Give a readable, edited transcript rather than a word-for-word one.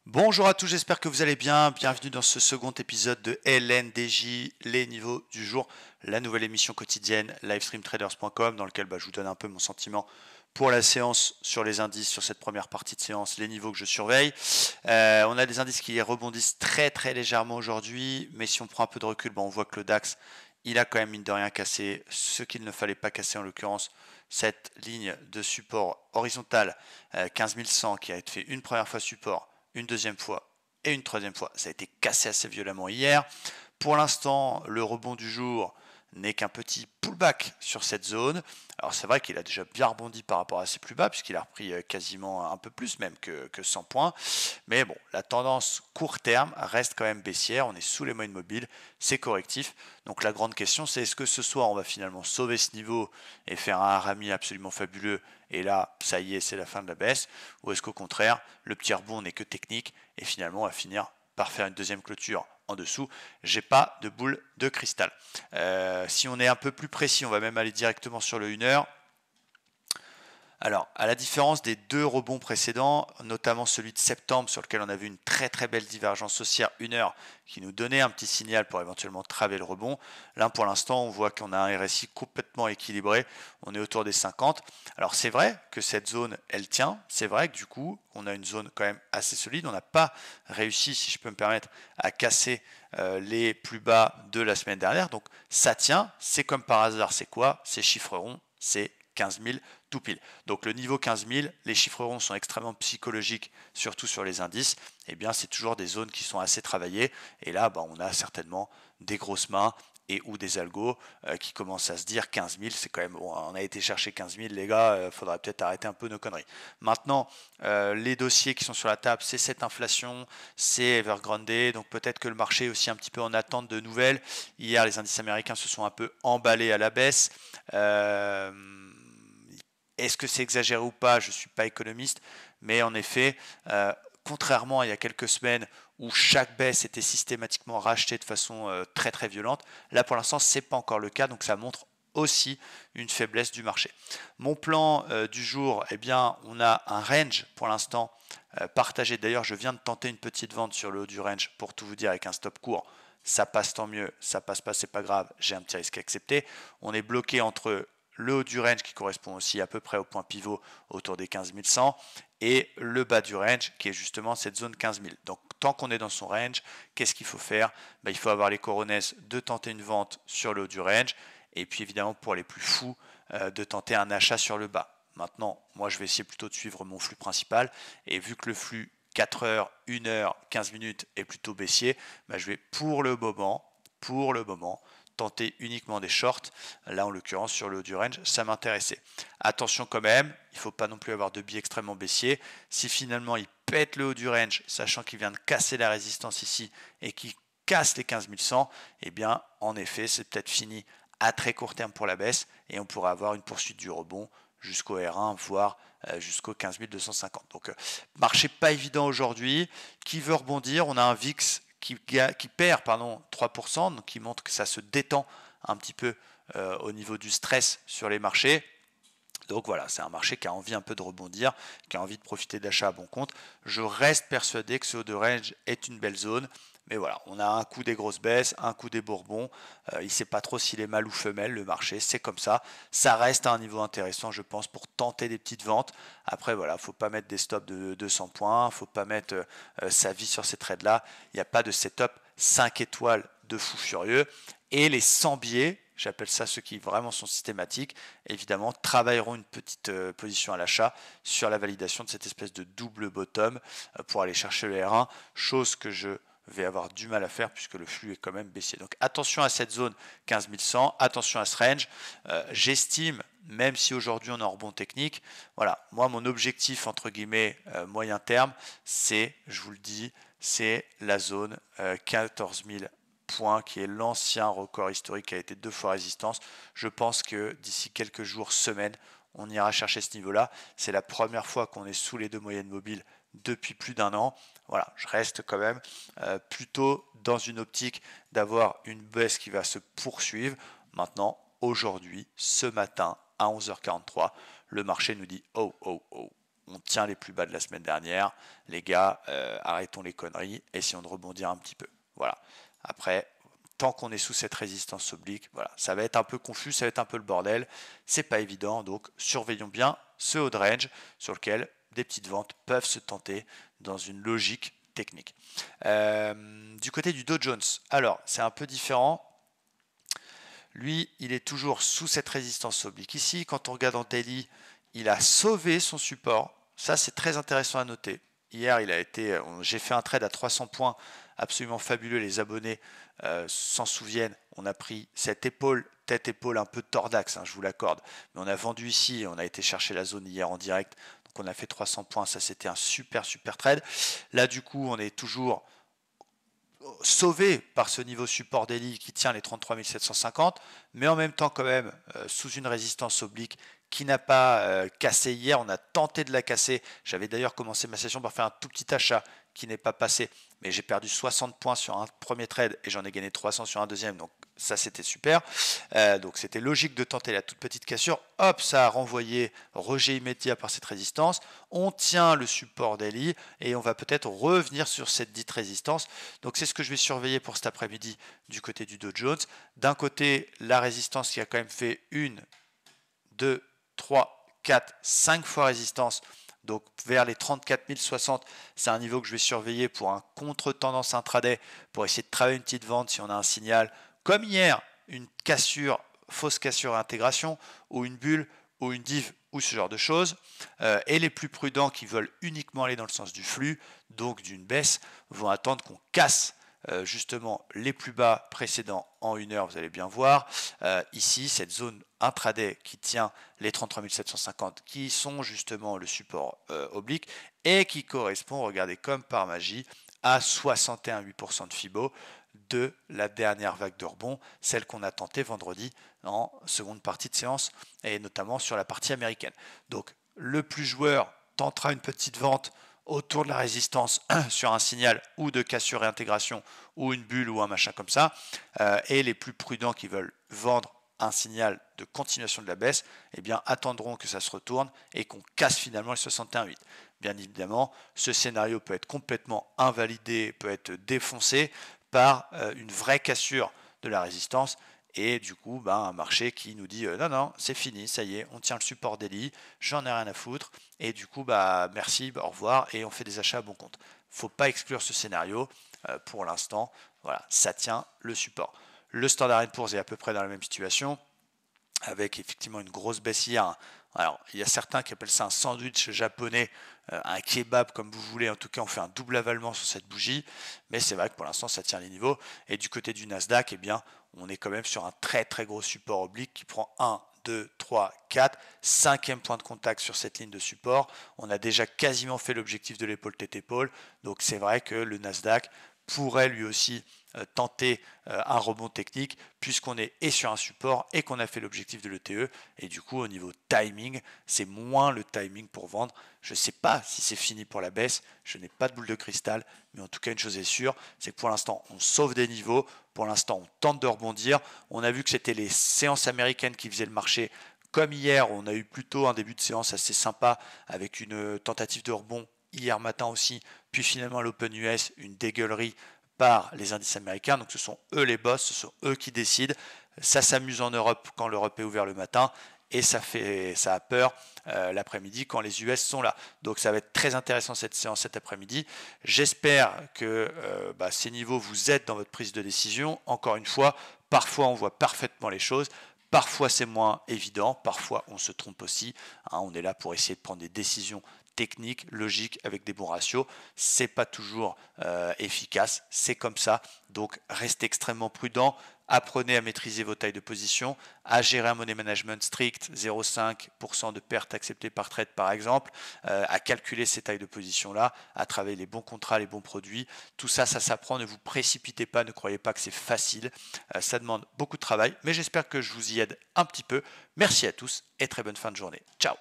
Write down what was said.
Bonjour à tous, j'espère que vous allez bien. Bienvenue dans ce second épisode de LNDJ, les niveaux du jour, la nouvelle émission quotidienne livestreamtraders.com dans lequel je vous donne un peu mon sentiment pour la séance sur les indices, sur cette première partie de séance, les niveaux que je surveille. On a des indices qui rebondissent très très légèrement aujourd'hui, mais si on prend un peu de recul, on voit que le DAX, il a quand même mine de rien cassé ce qu'il ne fallait pas casser, en l'occurrence cette ligne de support horizontale 15 100 qui a été fait une première fois support, une deuxième fois et une troisième fois. Ça a été cassé assez violemment hier. Pour l'instant, le rebond du jour n'est qu'un petit pullback sur cette zone. Alors c'est vrai qu'il a déjà bien rebondi par rapport à ses plus bas, puisqu'il a repris quasiment un peu plus même que 100 points. Mais bon, la tendance court terme reste quand même baissière. On est sous les moyennes mobiles, c'est correctif. Donc la grande question, c'est est-ce que ce soir, on va finalement sauver ce niveau et faire un rami absolument fabuleux, et là, ça y est, c'est la fin de la baisse, ou est-ce qu'au contraire, le petit rebond n'est que technique, et finalement, on va finir par faire une deuxième clôture en dessous. J'ai pas de boule de cristal. Si on est un peu plus précis, on va même aller directement sur le 1 heure. Alors, à la différence des deux rebonds précédents, notamment celui de septembre sur lequel on a vu une très très belle divergence haussière 1 heure qui nous donnait un petit signal pour éventuellement traver le rebond, là pour l'instant on voit qu'on a un RSI complètement équilibré, on est autour des 50. Alors c'est vrai que cette zone elle tient, c'est vrai que du coup on a une zone quand même assez solide, on n'a pas réussi, si je peux me permettre, à casser les plus bas de la semaine dernière, donc ça tient, c'est comme par hasard, c'est quoi? C'est chiffre rond, c'est 15 000 tout pile. Donc le niveau 15 000, les chiffres ronds sont extrêmement psychologiques, surtout sur les indices. Eh bien, c'est toujours des zones qui sont assez travaillées. Et là, on a certainement des grosses mains et ou des algos qui commencent à se dire 15 000, c'est quand même bon, on a été chercher 15 000, les gars, faudrait peut-être arrêter un peu nos conneries. Maintenant, les dossiers qui sont sur la table, c'est cette inflation, c'est Evergrande, donc peut-être que le marché est aussi un petit peu en attente de nouvelles. Hier, les indices américains se sont un peu emballés à la baisse. Est-ce que c'est exagéré ou pas? Je ne suis pas économiste, mais en effet, contrairement à il y a quelques semaines où chaque baisse était systématiquement rachetée de façon très très violente, là pour l'instant c'est pas encore le cas, donc ça montre aussi une faiblesse du marché. Mon plan du jour, eh bien on a un range pour l'instant partagé. D'ailleurs je viens de tenter une petite vente sur le haut du range pour tout vous dire avec un stop court. Ça passe tant mieux, ça passe pas c'est pas grave, j'ai un petit risque accepté. On est bloqué entre le haut du range qui correspond aussi à peu près au point pivot autour des 15 100 et le bas du range qui est justement cette zone 15 000. Donc tant qu'on est dans son range, qu'est-ce qu'il faut faire? Il faut avoir les coronets de tenter une vente sur le haut du range et puis évidemment pour les plus fous de tenter un achat sur le bas. Maintenant, moi je vais essayer plutôt de suivre mon flux principal et vu que le flux 4 heures, 1 heure, 15 minutes est plutôt baissier, je vais pour le moment, tenter uniquement des shorts. Là, en l'occurrence, sur le haut du range, ça m'intéressait. Attention quand même, il ne faut pas non plus avoir de biais extrêmement baissiers. Si finalement il pète le haut du range, sachant qu'il vient de casser la résistance ici et qu'il casse les 15 100, eh bien, en effet, c'est peut-être fini à très court terme pour la baisse et on pourrait avoir une poursuite du rebond jusqu'au R1, voire jusqu'au 15 250. Donc, marché pas évident aujourd'hui. Qui veut rebondir? On a un VIX qui perd 3%, donc qui montre que ça se détend un petit peu au niveau du stress sur les marchés. Donc voilà, c'est un marché qui a envie un peu de rebondir, qui a envie de profiter d'achats à bon compte. Je reste persuadé que ce haut de range est une belle zone. Mais voilà, on a un coup des grosses baisses, un coup des bourbons. Il ne sait pas trop s'il est mâle ou femelle, le marché, c'est comme ça. Ça reste à un niveau intéressant, je pense, pour tenter des petites ventes. Après, voilà, il ne faut pas mettre des stops de 200 points, il ne faut pas mettre sa vie sur ces trades-là. Il n'y a pas de setup 5 étoiles de fou furieux. Et les 100 biais, j'appelle ça ceux qui vraiment sont systématiques, évidemment, travailleront une petite position à l'achat sur la validation de cette espèce de double bottom pour aller chercher le R1, chose que je vais avoir du mal à faire puisque le flux est quand même baissier. Donc attention à cette zone 15 100, attention à ce range. J'estime, même si aujourd'hui on est en rebond technique, voilà, moi mon objectif entre guillemets moyen terme, c'est, je vous le dis, c'est la zone 14 000 points qui est l'ancien record historique qui a été 2 fois résistance. Je pense que d'ici quelques jours, semaines, on ira chercher ce niveau-là. C'est la première fois qu'on est sous les deux moyennes mobiles depuis plus d'un an. Voilà, je reste quand même plutôt dans une optique d'avoir une baisse qui va se poursuivre. Maintenant, aujourd'hui, ce matin, à 11h43, le marché nous dit oh, oh, oh. on tient les plus bas de la semaine dernière. Les gars, arrêtons les conneries, essayons de rebondir un petit peu. Voilà. Après, tant qu'on est sous cette résistance oblique, voilà, ça va être un peu confus, ça va être un peu le bordel. C'est pas évident, donc surveillons bien ce haut de range sur lequel des petites ventes peuvent se tenter dans une logique technique. Du côté du Dow Jones, alors c'est un peu différent. Lui, il est toujours sous cette résistance oblique ici. Quand on regarde en daily, il a sauvé son support. Ça, c'est très intéressant à noter. Hier, j'ai fait un trade à 300 points, absolument fabuleux. Les abonnés s'en souviennent. On a pris cette épaule, tête-épaule un peu tordax, je vous l'accorde. Mais on a vendu ici et on a été chercher la zone hier en direct. Donc on a fait 300 points. Ça, c'était un super trade. Là, du coup, on est toujours sauvé par ce niveau support daily qui tient les 33 750, mais en même temps quand même sous une résistance oblique qui n'a pas cassé hier. On a tenté de la casser. J'avais d'ailleurs commencé ma session par faire un tout petit achat qui n'est pas passé, mais j'ai perdu 60 points sur un premier trade et j'en ai gagné 300 sur un deuxième, donc ça c'était super. Donc c'était logique de tenter la toute petite cassure. Hop, ça a renvoyé rejet immédiat par cette résistance. On tient le support daily et on va peut-être revenir sur cette dite résistance. Donc c'est ce que je vais surveiller pour cet après-midi du côté du Dow Jones. D'un côté, la résistance qui a quand même fait 1, 2, 3, 4, 5 fois résistance. Donc vers les 34 060, c'est un niveau que je vais surveiller pour un contre-tendance intraday, pour essayer de travailler une petite vente si on a un signal. Comme hier, une cassure, fausse cassure à intégration, ou une bulle, ou une div, ou ce genre de choses. Et les plus prudents qui veulent uniquement aller dans le sens du flux, donc d'une baisse, vont attendre qu'on casse justement les plus bas précédents en 1 heure, vous allez bien voir. Ici, cette zone intraday qui tient les 33 750, qui sont justement le support oblique, et qui correspond, regardez comme par magie, à 61,8% de FIBO de la dernière vague de rebond, celle qu'on a tentée vendredi en seconde partie de séance, et notamment sur la partie américaine. Donc le plus joueur tentera une petite vente autour de la résistance sur un signal ou de cassure et intégration ou une bulle ou un machin comme ça, et les plus prudents qui veulent vendre un signal de continuation de la baisse, eh bien attendront que ça se retourne et qu'on casse finalement les 61,8. Bien évidemment, ce scénario peut être complètement invalidé, peut être défoncé par une vraie cassure de la résistance. Et du coup, un marché qui nous dit non, c'est fini, ça y est, on tient le support daily, j'en ai rien à foutre. Et du coup, merci, au revoir, et on fait des achats à bon compte. Faut pas exclure ce scénario. Pour l'instant, voilà, ça tient le support. Le Standard & Poor's est à peu près dans la même situation, avec effectivement une grosse baisse hier. Alors, il y a certains qui appellent ça un sandwich japonais, un kebab comme vous voulez. En tout cas, on fait un double avalement sur cette bougie. Mais c'est vrai que pour l'instant, ça tient les niveaux. Et du côté du Nasdaq, eh bien, on est quand même sur un très gros support oblique qui prend 1, 2, 3, 4, 5e point de contact sur cette ligne de support. On a déjà quasiment fait l'objectif de l'épaule tête-épaule. Donc c'est vrai que le Nasdaq pourrait lui aussi tenter un rebond technique puisqu'on est sur un support et qu'on a fait l'objectif de l'ETE, et du coup au niveau timing c'est moins le timing pour vendre. Je ne sais pas si c'est fini pour la baisse, je n'ai pas de boule de cristal, mais en tout cas une chose est sûre, c'est que pour l'instant on sauve des niveaux, pour l'instant on tente de rebondir. On a vu que c'était les séances américaines qui faisaient le marché. Comme hier, on a eu plutôt un début de séance assez sympa avec une tentative de rebond hier matin aussi, puis finalement à l'Open US, une dégueulerie par les indices américains. Donc ce sont eux les boss, ce sont eux qui décident. Ça s'amuse en Europe quand l'Europe est ouverte le matin, et ça a peur l'après-midi quand les US sont là. Donc ça va être très intéressant cette séance cet après-midi. J'espère que ces niveaux vous aident dans votre prise de décision. Encore une fois, parfois on voit parfaitement les choses. Parfois c'est moins évident, parfois on se trompe aussi. On est là pour essayer de prendre des décisions techniques, logiques, avec des bons ratios. C'est pas toujours efficace, c'est comme ça. Donc restez extrêmement prudent. Apprenez à maîtriser vos tailles de position, à gérer un money management strict, 0,5% de perte acceptée par trade par exemple, à calculer ces tailles de position là, à travailler les bons contrats, les bons produits. Tout ça, ça s'apprend. Ne vous précipitez pas, ne croyez pas que c'est facile. Ça demande beaucoup de travail, mais j'espère que je vous y aide un petit peu. Merci à tous et très bonne fin de journée. Ciao.